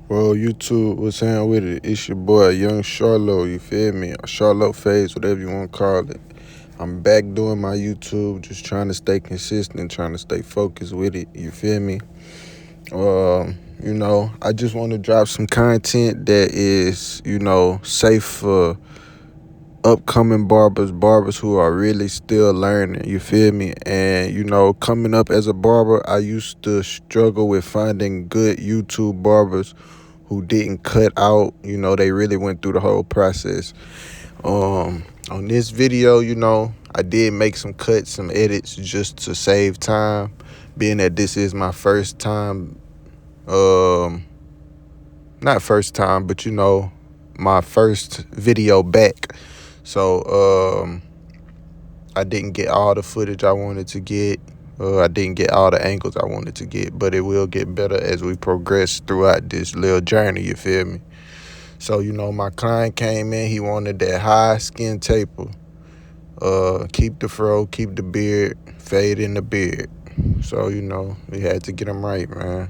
Well, YouTube, what's saying with it? It's your boy, Young Charlo, you feel me? Or Charlo Phase, whatever you want to call it. I'm back doing my YouTube, just trying to stay consistent, trying to stay focused with it, you feel me? I just want to drop some content that is, safe for upcoming barbers who are really still learning, you feel me? And, coming up as a barber, I used to struggle with finding good YouTube barbers who didn't cut out. They really went through the whole process. On this video, I did make some cuts, some edits just to save time, being that this is my first time, not first time, but my first video back. So I didn't get all the footage I wanted to get. I didn't get all the angles I wanted to get, but it will get better as we progress throughout this little journey, you feel me? So, my client came in, he wanted that high skin taper. Keep the fro, keep the beard, fade in the beard. So, we had to get him right, man.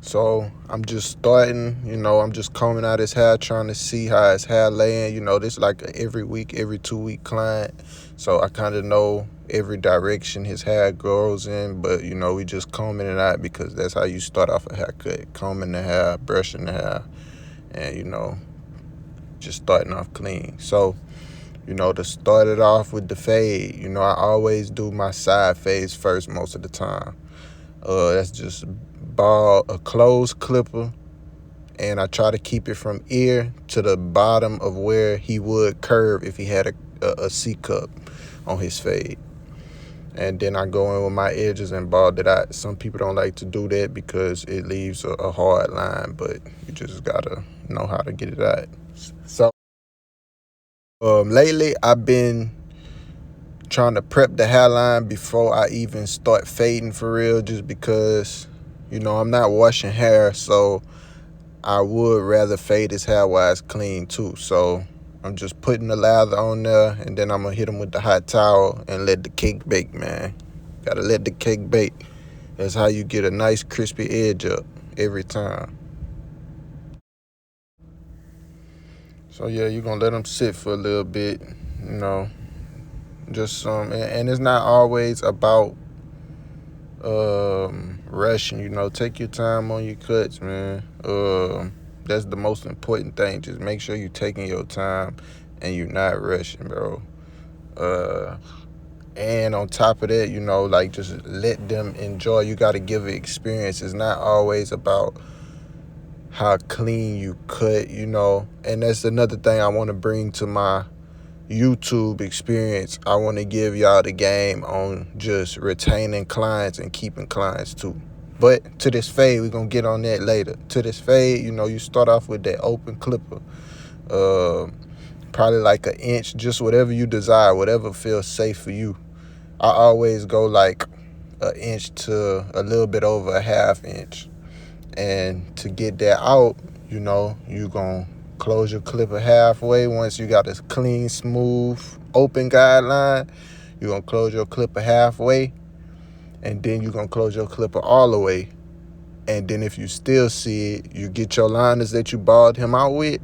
So I'm just starting, I'm just combing out his hair, trying to see how his hair laying. This like a every week, every 2 week client. So I kind of know every direction his hair grows in, but we just combing it out because that's how you start off a haircut. Combing the hair, brushing the hair, and just starting off clean. So, to start it off with the fade, I always do my side fades first most of the time. That's just a closed clipper, and I try to keep it from ear to the bottom of where he would curve if he had a C cup on his fade. And then I go in with my edges and bald it out. Some people don't like to do that because it leaves a hard line, but you just gotta know how to get it out. So lately I've been trying to prep the hairline before I even start fading for real, just because I'm not washing hair, so I would rather fade his hair while it's clean too. So I'm just putting the lather on there, and then I'm gonna hit him with the hot towel and let the cake bake, man. Gotta let the cake bake. That's how you get a nice crispy edge up every time. So yeah, you're gonna let him sit for a little bit, you know. Just and it's not always about rushing. Take your time on your cuts, man. That's the most important thing. Just make sure you're taking your time and you're not rushing, bro. And on top of that, like, just let them enjoy. You got to give it experience. It's not always about how clean you cut, and that's another thing I want to bring to my YouTube experience. I want to give y'all the game on just retaining clients and keeping clients too. But to this fade, we're going to get on that later. To this fade, you start off with that open clipper. Probably like an inch, just whatever you desire, whatever feels safe for you. I always go like an inch to a little bit over a half inch. And to get that out, you're going to close your clipper halfway. Once you got a clean, smooth, open guideline, you're going to close your clipper halfway. And then you're going to close your clipper all the way. And then if you still see it, you get your liners that you balled him out with,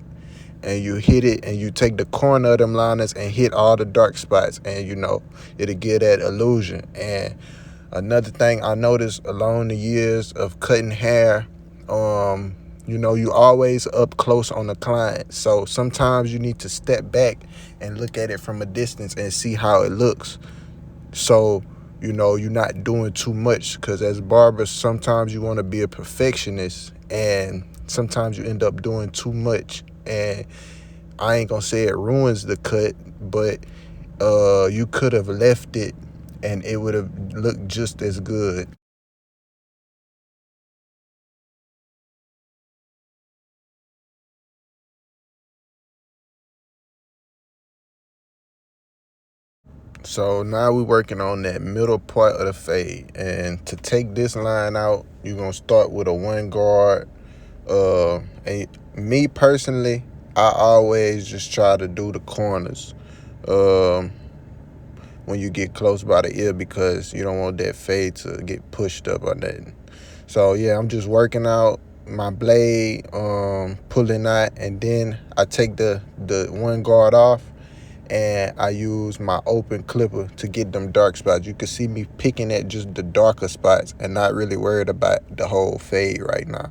and you hit it, and you take the corner of them liners and hit all the dark spots. And, it'll give that illusion. And another thing I noticed along the years of cutting hair, you always up close on the client. So sometimes you need to step back and look at it from a distance and see how it looks. So, you're not doing too much, because as barbers, sometimes you want to be a perfectionist, and sometimes you end up doing too much. And I ain't gonna say it ruins the cut, but you could have left it and it would have looked just as good. So now we're working on that middle part of the fade. And to take this line out, you're going to start with a 1 guard. And me personally, I always just try to do the corners. when you get close by the ear, because you don't want that fade to get pushed up or nothing. So yeah, I'm just working out my blade, pulling that, and then I take the one guard off, and I use my open clipper to get them dark spots. You can see me picking at just the darker spots and not really worried about the whole fade right now,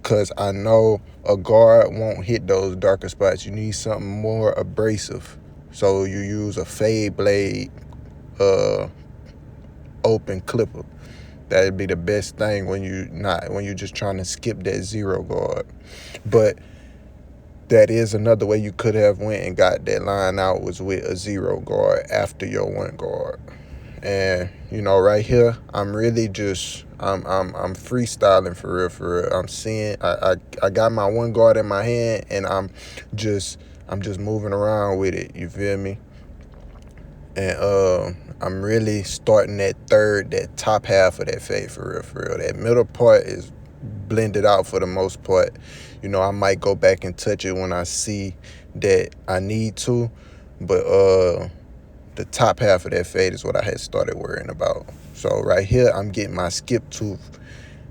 because I know a guard won't hit those darker spots. You need something more abrasive, so you use a fade blade open clipper. That'd be the best thing when you're just trying to skip that zero guard. But that is another way you could have went and got that line out, was with a zero guard after your one guard. And right here, I'm really just I'm freestyling for real, for real. I'm seeing I got my one guard in my hand, and I'm just moving around with it. You feel me? And I'm really starting that top half of that fade for real, for real. That middle part is blended out for the most part. I might go back and touch it when I see that I need to, but the top half of that fade is what I had started worrying about. So right here, I'm getting my skip tooth.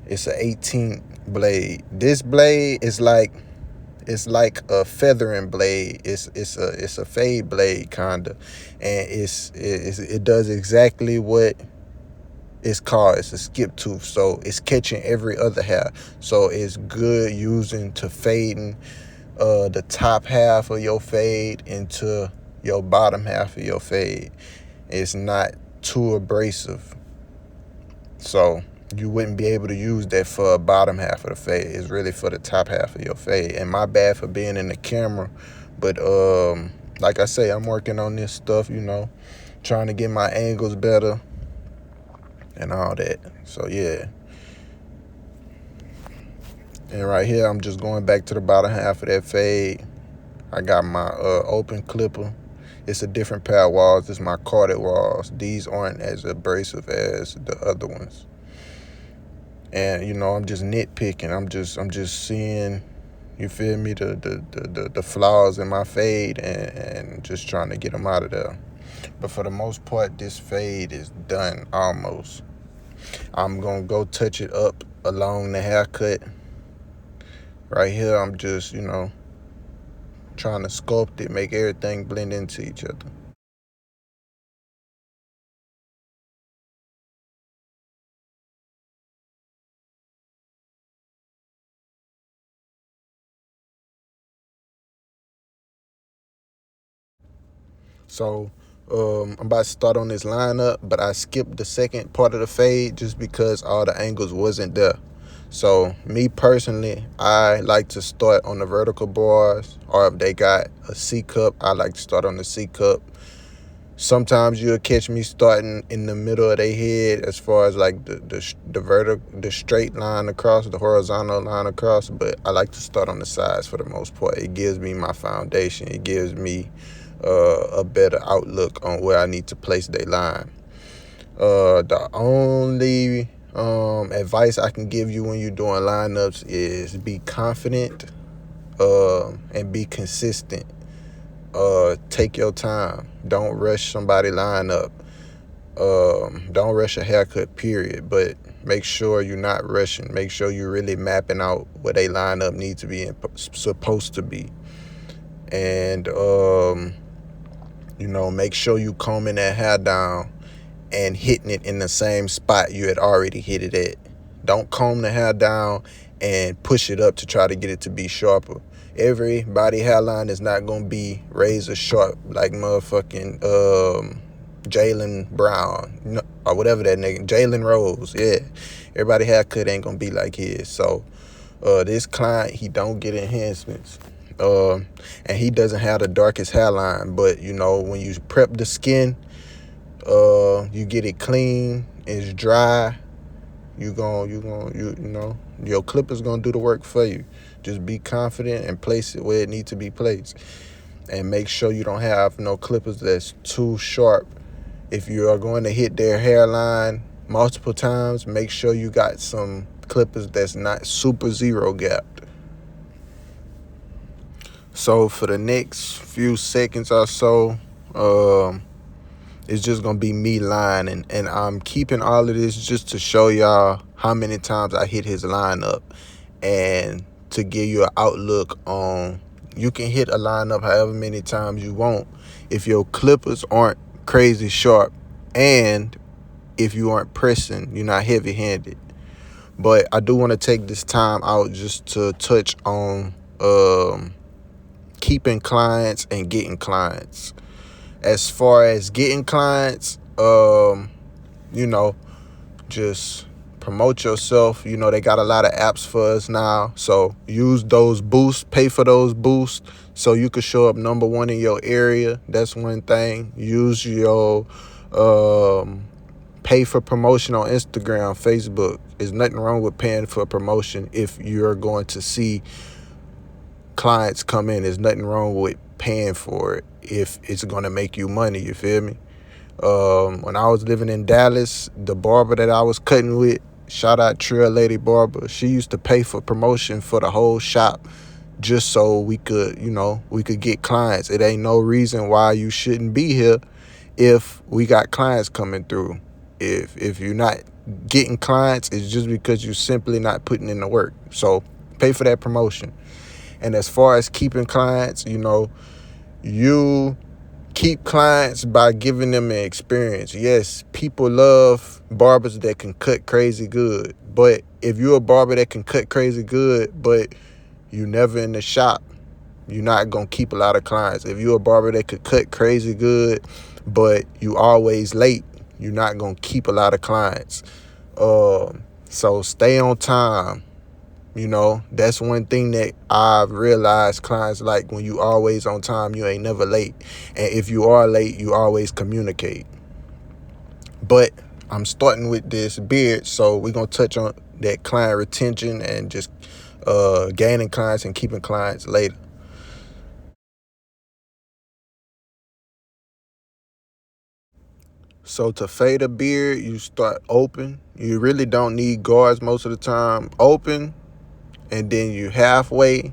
It's an 18th blade. This blade is like, it's like a feathering blade. It's a fade blade kinda, and it does exactly what it's called. It's a skip tooth, so it's catching every other hair. So it's good using to fading the top half of your fade into your bottom half of your fade. It's not too abrasive, so you wouldn't be able to use that for a bottom half of the fade. It's really for the top half of your fade. And my bad for being in the camera, but like I say, I'm working on this stuff, trying to get my angles better and all that. So yeah. And right here, I'm just going back to the bottom half of that fade. I got my open clipper. It's a different pair of walls. It's my carded walls. These aren't as abrasive as the other ones. And I'm just nitpicking. I'm just seeing, you feel me, the flaws in my fade, and just trying to get them out of there. But for the most part, this fade is done almost. I'm gonna go touch it up along the haircut. Right here, I'm just, trying to sculpt it, make everything blend into each other. So I'm about to start on this lineup, but I skipped the second part of the fade just because all the angles wasn't there. So me personally, I like to start on the vertical bars, or if they got a C cup, I like to start on the C cup. Sometimes you'll catch me starting in the middle of their head, as far as like the straight line across, the horizontal line across, but I like to start on the sides for the most part. It gives me my foundation. It gives me a better outlook on where I need to place their line. The only advice I can give you when you're doing lineups is be confident and be consistent. Take your time. Don't rush somebody lineup. Don't rush a haircut, period. But make sure you're not rushing. Make sure you're really mapping out where they lineup need to be supposed to be. And make sure you combing that hair down and hitting it in the same spot you had already hit it at. Don't comb the hair down and push it up to try to get it to be sharper. Everybody hairline is not gonna be razor sharp like motherfucking Jalen Brown, or whatever that nigga, Jalen Rose. Yeah, everybody haircut ain't gonna be like his. So this client, he don't get enhancements. And he doesn't have the darkest hairline, but when you prep the skin, you get it clean, it's dry, your clipper's gonna do the work for you. Just be confident and place it where it needs to be placed, and make sure you don't have no clippers that's too sharp. If you are going to hit their hairline multiple times, make sure you got some clippers that's not super zero gapped. So for the next few seconds or so, it's just gonna be me lying, and I'm keeping all of this just to show y'all how many times I hit his lineup, and to give you an outlook on, you can hit a lineup however many times you want if your clippers aren't crazy sharp, and if you aren't pressing, you're not heavy-handed. But I do want to take this time out just to touch on keeping clients and getting clients. As far as getting clients, you know, just promote yourself. You know, they got a lot of apps for us now. So use those boosts, pay for those boosts so you can show up number one in your area. That's one thing. Use your pay for promotion on Instagram, Facebook. There's nothing wrong with paying for promotion if you're going to see clients come in. There's nothing wrong with paying for it if it's going to make you money. You feel me? When I was living in Dallas, the barber that I was cutting with, shout out Trail Lady Barber, she used to pay for promotion for the whole shop just so we could, we could get clients. It ain't no reason why you shouldn't be here if we got clients coming through. If you're not getting clients, it's just because you're simply not putting in the work. So pay for that promotion. And as far as keeping clients, you keep clients by giving them an experience. Yes, people love barbers that can cut crazy good. But if you're a barber that can cut crazy good, but you never in the shop, you're not going to keep a lot of clients. If you're a barber that could cut crazy good, but you always late, you're not going to keep a lot of clients. So stay on time. That's one thing that I've realized clients like. When you always on time, you ain't never late. And if you are late, you always communicate. But I'm starting with this beard, so we're going to touch on that client retention and just gaining clients and keeping clients later. So to fade a beard, you start open. You really don't need guards most of the time. Open, and then you halfway,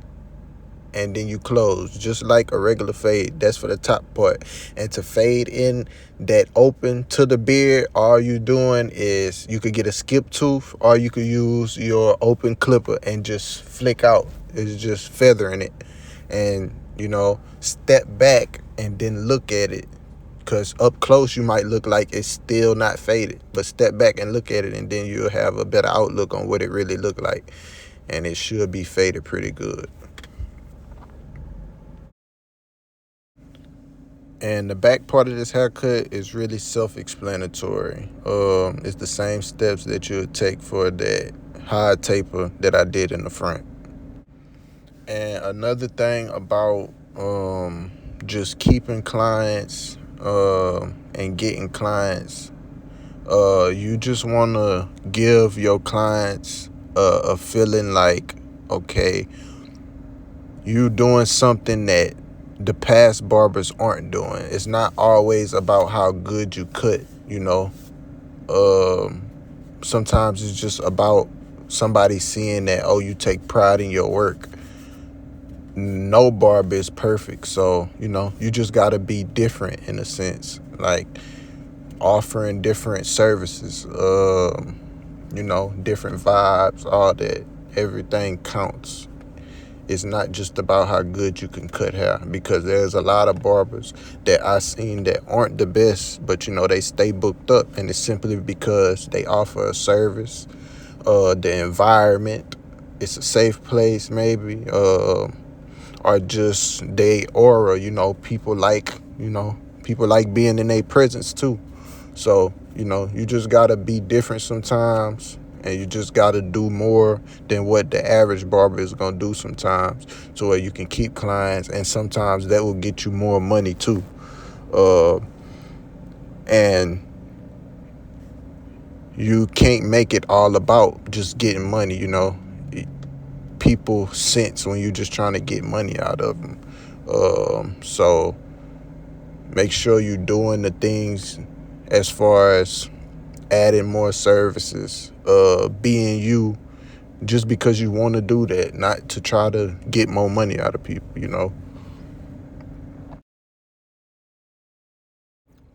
and then you close, just like a regular fade. That's for the top part. And to fade in that open to the beard, all you doing is you could get a skip tooth, or you could use your open clipper and just flick out. It's just feathering it. And, step back and then look at it. Because up close, you might look like it's still not faded. But step back and look at it, and then you'll have a better outlook on what it really look like. And it should be faded pretty good. And the back part of this haircut is really self-explanatory. It's the same steps that you would take for that high taper that I did in the front. And another thing about just keeping clients and getting clients, you just want to give your clients a feeling like, okay, you doing something that the past barbers aren't doing. It's not always about how good you cut, Sometimes it's just about somebody seeing that, oh, you take pride in your work. No barber is perfect, so, you just got to be different in a sense, like offering different services, different vibes, all that. Everything counts. It's not just about how good you can cut hair, because there's a lot of barbers that I've seen that aren't the best, but they stay booked up, and it's simply because they offer a service, the environment, it's a safe place maybe, or just they aura. People like being in their presence too. So you just gotta be different sometimes. And you just got to do more than what the average barber is going to do sometimes, so where you can keep clients. And sometimes that will get you more money too. And you can't make it all about just getting money, People sense when you're just trying to get money out of them. So make sure you're doing the things as far as adding more services, being you, just because you want to do that, not to try to get more money out of people,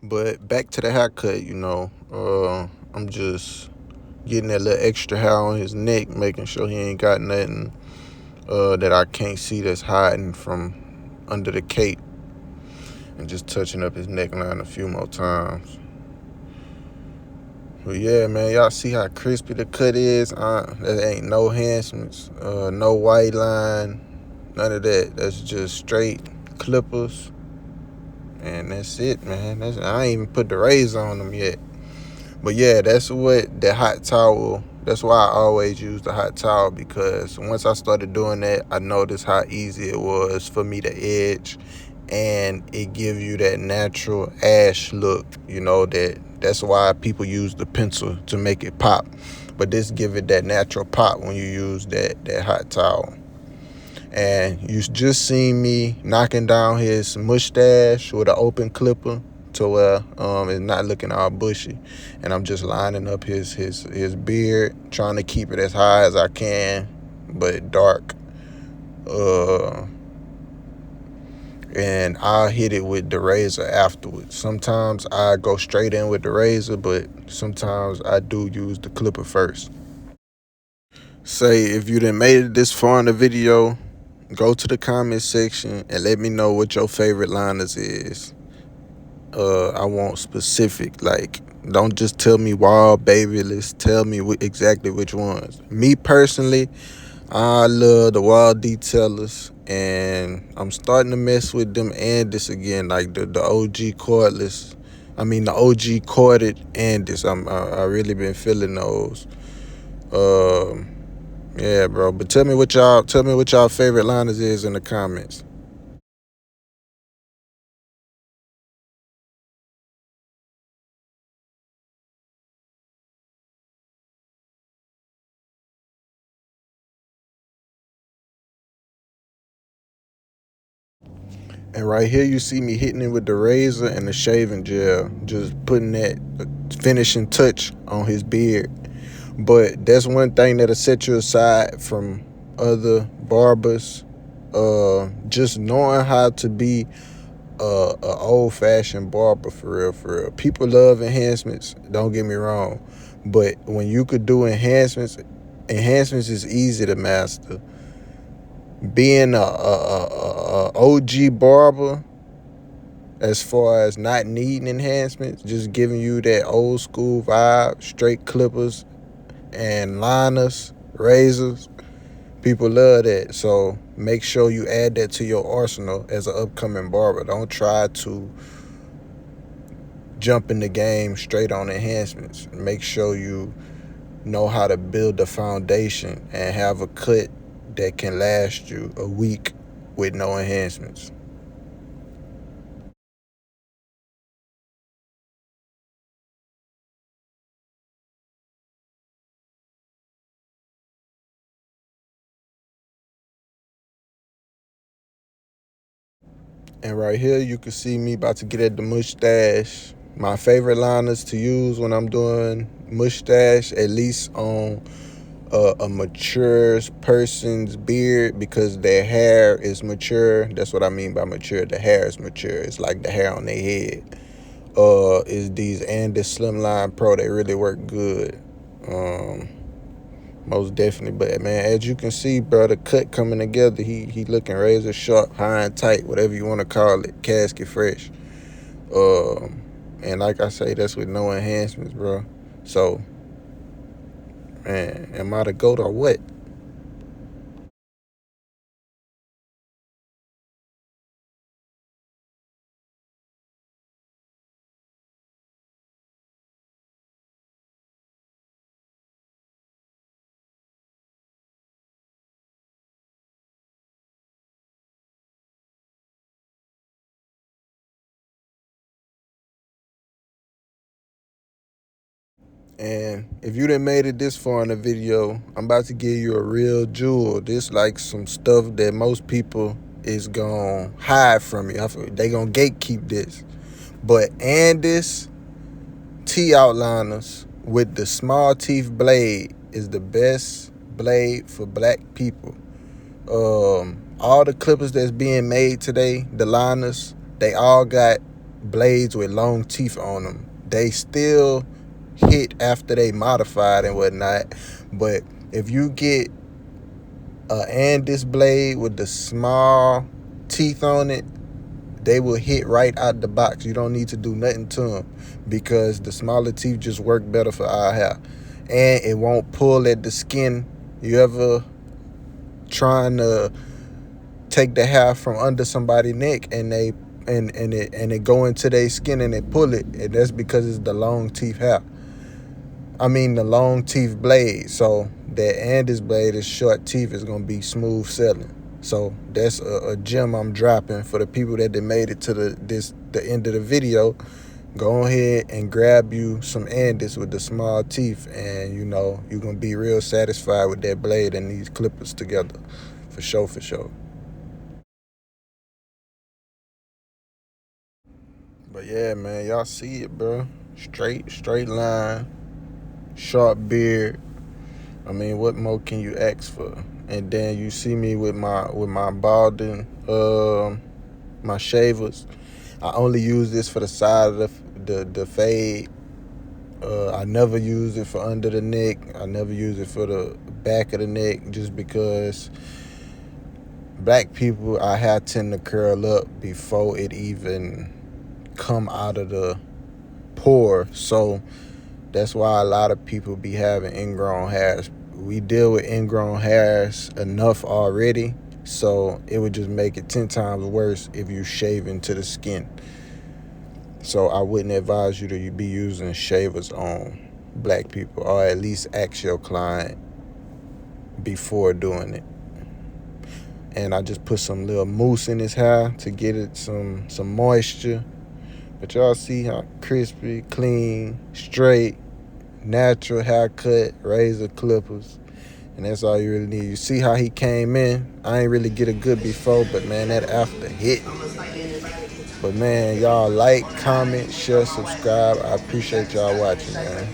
But back to the haircut, I'm just getting that little extra hair on his neck, making sure he ain't got nothing that I can't see that's hiding from under the cape, and just touching up his neckline a few more times. But yeah, man, y'all see how crispy the cut is? There ain't no enhancements, no white line, none of that. That's just straight clippers, and that's it, man. I ain't even put the razor on them yet. But yeah, that's what the hot towel. That's why I always use the hot towel, because once I started doing that, I noticed how easy it was for me to edge, and it gives you that natural ash look. That's why people use the pencil to make it pop. But this give it that natural pop when you use that hot towel. And you just seen me knocking down his mustache with an open clipper to where it's not looking all bushy. And I'm just lining up his beard, trying to keep it as high as I can, but dark. And I'll hit it with the razor afterwards. Sometimes I go straight in with the razor, but sometimes I do use the clipper first. Say, if you done made it this far in the video, go to the comment section and let me know what your favorite liners is. I want specific, like, don't just tell me wild baby, let's tell me exactly which ones. Me personally, I love the wild detailers, and I'm starting to mess with them Andis again, like the OG cordless. The OG corded Andis. I really been feeling those. Yeah, bro. But tell me what y'all favorite liners is in the comments. And right here, you see me hitting it with the razor and the shaving gel, just putting that finishing touch on his beard. But that's one thing that'll set you aside from other barbers. Just knowing how to be a old-fashioned barber, for real, for real. People love enhancements, don't get me wrong. But when you could do enhancements is easy to master. Being a OG barber, as far as not needing enhancements, just giving you that old school vibe, straight clippers and liners, razors. People love that. So make sure you add that to your arsenal as an upcoming barber. Don't try to jump in the game straight on enhancements. Make sure you know how to build a foundation and have a cut that can last you a week with no enhancements. And right here, you can see me about to get at the mustache. My favorite liners to use when I'm doing mustache, at least on a mature person's beard, because their hair is mature. That's what I mean by mature. The hair is mature. It's like the hair on their head. Is these Andis Slimline Pro. They really work good. Most definitely. But man, as you can see, bro, the cut coming together, he looking razor sharp, high and tight, whatever you want to call it, casket fresh. And like I say, that's with no enhancements, bro. So, man, am I the GOAT or what? And if you done made it this far in the video, I'm about to give you a real jewel. This like some stuff that most people is gonna hide from you. They gonna gatekeep this. But Andis T-outliners with the small teeth blade is the best blade for black people. All the clippers that's being made today, the liners, they all got blades with long teeth on them. They still hit after they modified and whatnot. But if you get a Andis blade with the small teeth on it, they will hit right out the box. You don't need to do nothing to them because the smaller teeth just work better for our hair. And it won't pull at the skin. You ever trying to take the hair from under somebody's neck and it go into their skin and they pull it, and that's because it's the long teeth hair. I mean the long teeth blade. So that Andis blade is short teeth is gonna be smooth sailing. So that's a gem I'm dropping for the people that they made it to the end of the video. Go ahead and grab you some Andis with the small teeth, and you know you're gonna be real satisfied with that blade and these clippers together. For sure, for sure. But yeah, man, y'all see it, bro. Straight line, sharp beard. I mean, what more can you ask for? And then you see me with my balding, my shavers. I only use this for the side of the fade. I never use it for under the neck. I never use it for the back of the neck, just because black people, our hair tend to curl up before it even come out of the pore. So that's why a lot of people be having ingrown hairs. We deal with ingrown hairs enough already, so it would just make it 10 times worse if you shave into the skin. So I wouldn't advise you to be using shavers on black people, or at least ask your client before doing it. And I just put some little mousse in his hair to get it some moisture. But y'all see how crispy, clean, straight, natural haircut, razor clippers. And that's all you really need. You see how he came in? I ain't really get a good before, but man, that after hit. But man, y'all like, comment, share, subscribe. I appreciate y'all watching, man.